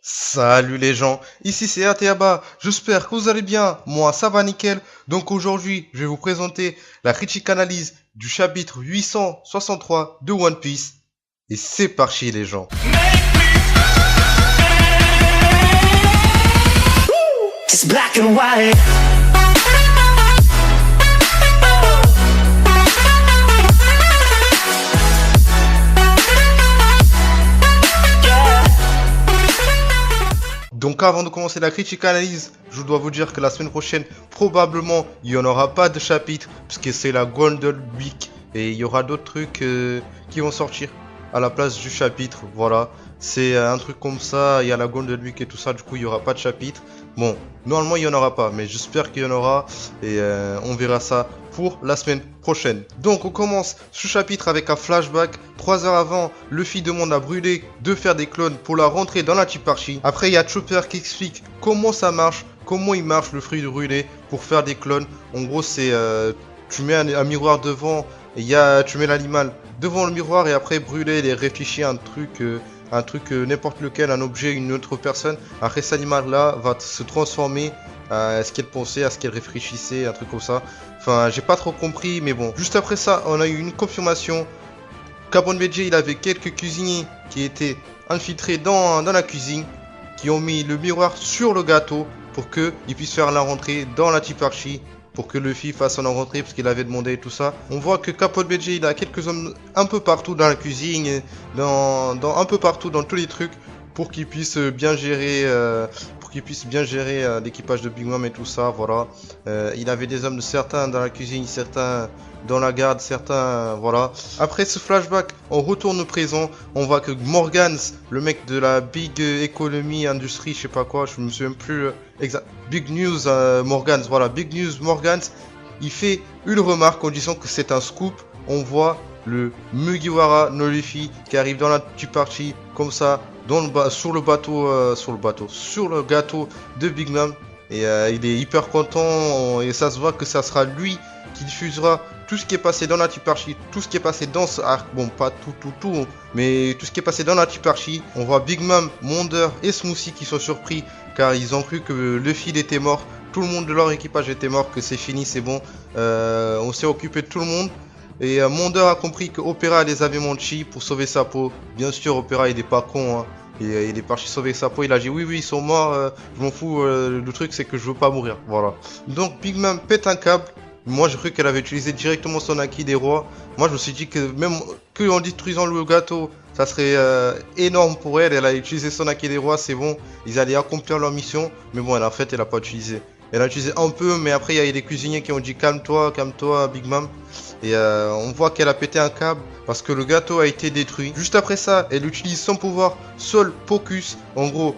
Salut les gens, ici c'est Ateaba, j'espère que vous allez bien, moi ça va nickel. Donc aujourd'hui je vais vous présenter la critique analyse du chapitre 863 de One Piece. Et c'est parti les gens. It's black and white. Donc avant de commencer la critique analyse, je dois vous dire que la semaine prochaine, probablement, il n'y en aura pas de chapitre, puisque c'est la Golden Week, et il y aura d'autres trucs qui vont sortir à la place du chapitre, voilà. C'est un truc comme ça, il y a la Golden Week et tout ça, du coup il n'y aura pas de chapitre. Bon, normalement il n'y en aura pas, mais j'espère qu'il y en aura, et on verra ça pour la semaine prochaine. Donc on commence ce chapitre avec un flashback. 3 heures avant, Luffy demande à Brûlé de faire des clones pour la rentrée dans la Type Archie. Après il y a Chopper qui explique comment ça marche, comment il marche le fruit de Brûlé pour faire des clones. En gros c'est tu mets un miroir devant et tu mets l'animal devant le miroir et après Brûlé il réfléchit à un truc n'importe lequel, un objet, une autre personne. Après cet animal là va se transformer à ce qu'elle pensait, à ce qu'elle réfléchissait, un truc comme ça. Enfin, j'ai pas trop compris, mais bon. Juste après ça, on a eu une confirmation. Carbon BG, il avait quelques cuisiniers qui étaient infiltrés dans la cuisine, qui ont mis le miroir sur le gâteau pour qu'ils puissent faire la rentrée dans la Type Archie, pour que Luffy fasse son rentrée parce qu'il avait demandé tout ça. On voit que Capote BG, il a quelques hommes un peu partout dans la cuisine, un peu partout dans tous les trucs, pour qu'il puisse bien gérer l'équipage de Big Mom et tout ça, voilà. Il avait des hommes de certains dans la cuisine, certains dans la garde, certains, voilà. Après ce flashback, on retourne au présent, on voit que Morgans, le mec de la Big Economy Industry, je sais pas quoi, je me souviens plus exact. Big News Morgans, voilà, Big News Morgans, il fait une remarque en disant que c'est un scoop. On voit le Mugiwara no Luffy qui arrive dans la Type Archie comme ça, sur le gâteau de Big Mom, et il est hyper content et ça se voit que ça sera lui qui diffusera tout ce qui est passé dans la Type Archie, tout ce qui est passé dans ce arc, bon pas tout, mais tout ce qui est passé dans la Type Archie. On voit Big Mom, Monder et Smoothie qui sont surpris car ils ont cru que Luffy était mort, tout le monde de leur équipage était mort, que c'est fini, c'est bon, on s'est occupé de tout le monde. Et Monder a compris que Opera les avait menti pour sauver sa peau. Bien sûr, Opera il est pas con, hein. Et il est parti sauver sa peau. Il a dit oui, ils sont morts, je m'en fous. Le truc c'est que je veux pas mourir. Voilà. Donc Big Mom pète un câble. Moi j'ai cru qu'elle avait utilisé directement son acquis des rois. Moi je me suis dit que même en détruisant le gâteau, ça serait énorme pour elle. Elle a utilisé son acquis des rois, c'est bon. Ils allaient accomplir leur mission. Mais bon, en fait, elle a pas utilisé. Elle a utilisé un peu, mais après il y a des cuisiniers qui ont dit calme-toi, Big Mom. Et on voit qu'elle a pété un câble parce que le gâteau a été détruit. Juste après ça, elle utilise son pouvoir Sol Pocus. En gros,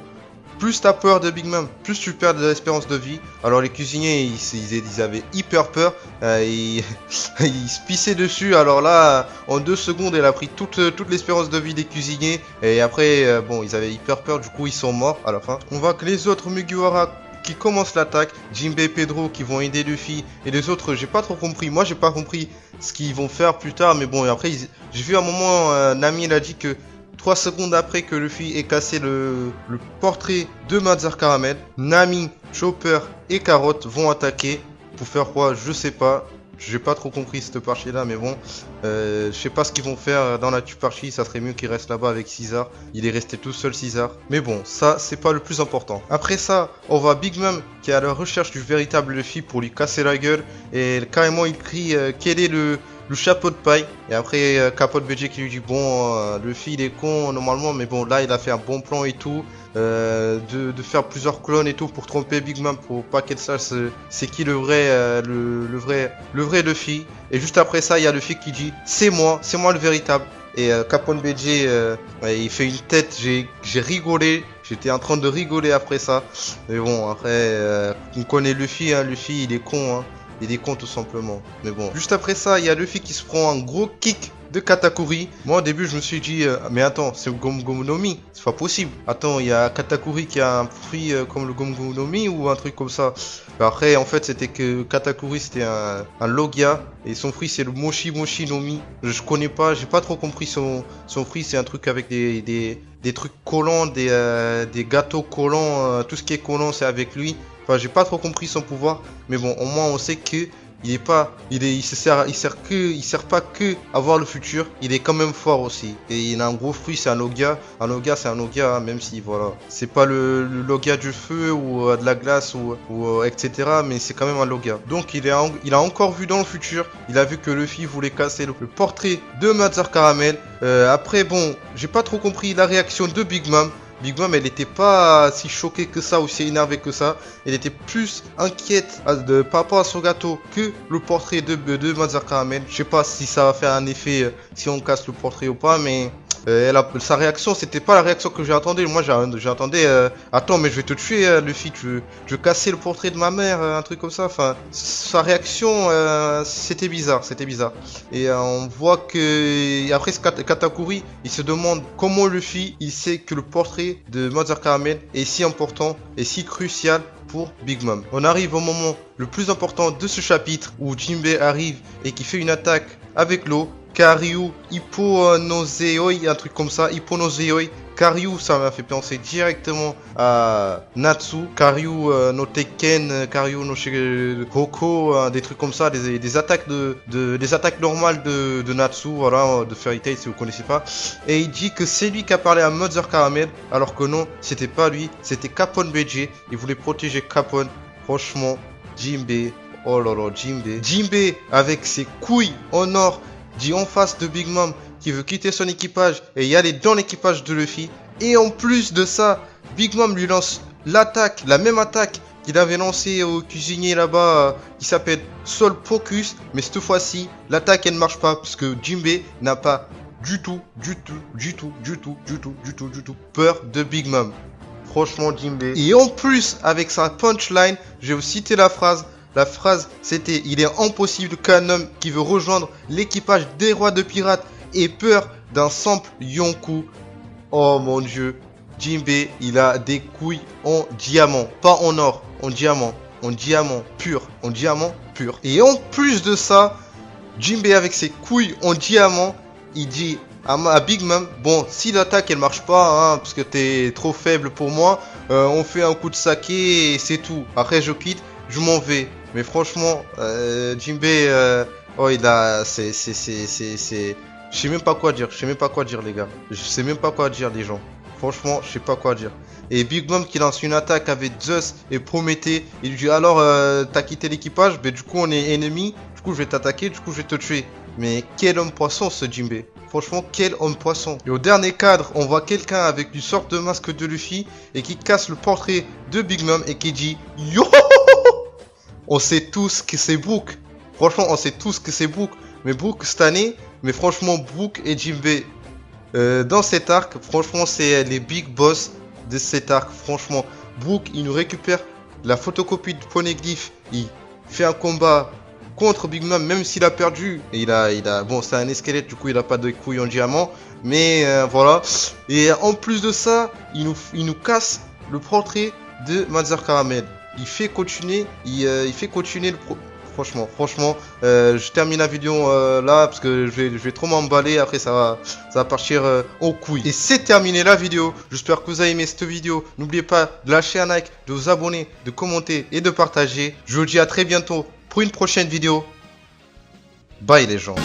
plus t'as peur de Big Mom, plus tu perds de l'espérance de vie. Alors les cuisiniers, ils avaient hyper peur. Ils se pissaient dessus. Alors là, en 2 secondes, elle a pris toute l'espérance de vie des cuisiniers. Et après, bon, ils avaient hyper peur. Du coup, ils sont morts à la fin. On voit que les autres Mugiwara qui commencent l'attaque, Jinbei et Pedro qui vont aider Luffy, et les autres j'ai pas trop compris. Moi j'ai pas compris ce qu'ils vont faire plus tard, mais bon, et après j'ai vu à un moment Nami il a dit que 3 secondes après que Luffy ait cassé le portrait de Mazar Caramel, Nami, Chopper et Carotte vont attaquer. Pour faire quoi, je sais pas. J'ai pas trop compris cette partie là, mais bon, je sais pas ce qu'ils vont faire dans la Type Archie. Ça serait mieux qu'il reste là-bas avec Caesar. Il est resté tout seul, Caesar. Mais bon, ça c'est pas le plus important. Après ça, on voit Big Mom qui est à la recherche du véritable Luffy pour lui casser la gueule. Et carrément il crie quel est le chapeau de paille. Et après Capote BG qui lui dit bon, Luffy il est con normalement, mais bon là il a fait un bon plan et tout. De faire plusieurs clones et tout pour tromper Big Mom pour pas qu'elle sache c'est qui le vrai Luffy. Et juste après ça il y a Luffy qui dit c'est moi le véritable. Et Capone BG il fait une tête, j'ai rigolé, j'étais en train de rigoler après ça. Mais bon après on connaît Luffy, hein, Luffy il est con, hein. Il est con tout simplement. Mais bon. Juste après ça, il y a Luffy qui se prend un gros kick de Katakuri. Moi au début je me suis dit mais attends, c'est le Gomu Gomu no Mi, c'est pas possible. Attends, il y a Katakuri qui a un fruit comme le Gomu Gomu no Mi ou un truc comme ça. Après en fait c'était que Katakuri c'était un Logia et son fruit c'est le Moshi Moshi no Mi. Je connais pas, j'ai pas trop compris son fruit, c'est un truc avec des trucs collants, des gâteaux collants, tout ce qui est collant c'est avec lui. Enfin j'ai pas trop compris son pouvoir, mais bon au moins on sait que il sert pas que à voir le futur, il est quand même fort aussi. Et il a un gros fruit, c'est un Logia. Un Logia, c'est un Logia, hein, même si voilà, c'est pas le Logia du feu ou de la glace ou etc. Mais c'est quand même un Logia. Donc il a encore vu dans le futur. Il a vu que Luffy voulait casser le portrait de Mazar Caramel. Après bon, j'ai pas trop compris la réaction de Big Mom. Big Mom, elle était pas si choquée que ça ou si énervée que ça. Elle était plus inquiète par rapport à son gâteau que le portrait de Mazar Caramel. Je sais pas si ça va faire un effet si on casse le portrait ou pas, mais sa réaction, c'était pas la réaction que j'ai attendue. Moi, j'attendais, attends, mais je vais te tuer, Luffy. Tu veux casser le portrait de ma mère, un truc comme ça. Enfin, sa réaction, c'était bizarre, Et on voit que après Katakuri, il se demande comment Luffy, il sait que le portrait de Mazar Caramel est si important et si crucial pour Big Mom. On arrive au moment le plus important de ce chapitre où Jinbei arrive et qui fait une attaque avec l'eau. Karyu Hipponoseoi, un truc comme ça, Hipponoseoi. Karyu, ça m'a fait penser directement à Natsu, Karyu no Tekken, Karyu no Hoko, des trucs comme ça, des attaques des attaques normales de Natsu, voilà, de Fairy Tail si vous connaissez pas. Et il dit que c'est lui qui a parlé à Mother Caramel, alors que non, c'était pas lui, c'était Capone BG. Il voulait protéger Capone. Franchement, Jinbei, oh là là, Jinbei avec ses couilles en or, dit en face de Big Mom qui veut quitter son équipage et y aller dans l'équipage de Luffy. Et en plus de ça, Big Mom lui lance l'attaque, la même attaque qu'il avait lancée au cuisinier là-bas qui s'appelle Soul Focus. Mais cette fois-ci, l'attaque elle ne marche pas parce que Jinbei n'a pas du tout peur de Big Mom. Franchement, Jinbei. Et en plus, avec sa punchline, je vais vous citer la phrase. La phrase, c'était « Il est impossible qu'un homme qui veut rejoindre l'équipage des rois de pirates ait peur d'un simple Yonkou. » Oh mon dieu, Jinbei, il a des couilles en diamant. Pas en or, en diamant. En diamant pur. En diamant pur. Et en plus de ça, Jinbei avec ses couilles en diamant, il dit à Big Mom, bon, si l'attaque elle marche pas, hein, parce que t'es trop faible pour moi, on fait un coup de saké et c'est tout. Après je quitte, je m'en vais. Mais franchement, Jinbei, oh il a, je sais même pas quoi dire, les gars. Je sais même pas quoi dire les gens. Franchement, je sais pas quoi dire. Et Big Mom qui lance une attaque avec Zeus et Prométhée. Il lui dit alors, t'as quitté l'équipage, mais du coup on est ennemis. Du coup je vais t'attaquer, du coup je vais te tuer. Mais quel homme poisson ce Jinbei. Franchement, quel homme poisson. Et au dernier cadre, on voit quelqu'un avec une sorte de masque de Luffy et qui casse le portrait de Big Mom et qui dit yo. On sait tous que c'est Brook. Franchement, on sait tous que c'est Brook. Mais Brook cette année, mais franchement, Brook et Jinbei dans cet arc, franchement, c'est les big boss de cet arc. Franchement, Brook, il nous récupère la photocopie de Poneglyph. Il fait un combat contre Big Mom, même s'il a perdu. Et bon, c'est un squelette, du coup, il a pas de couilles en diamant. Mais voilà. Et en plus de ça, il nous casse le portrait de Mazar Caramel. Il fait continuer, il fait continuer le Franchement, je termine la vidéo là parce que je vais trop m'emballer. Après ça va partir aux couilles. Et c'est terminé la vidéo. J'espère que vous avez aimé cette vidéo. N'oubliez pas de lâcher un like, de vous abonner, de commenter et de partager. Je vous dis à très bientôt pour une prochaine vidéo. Bye les gens.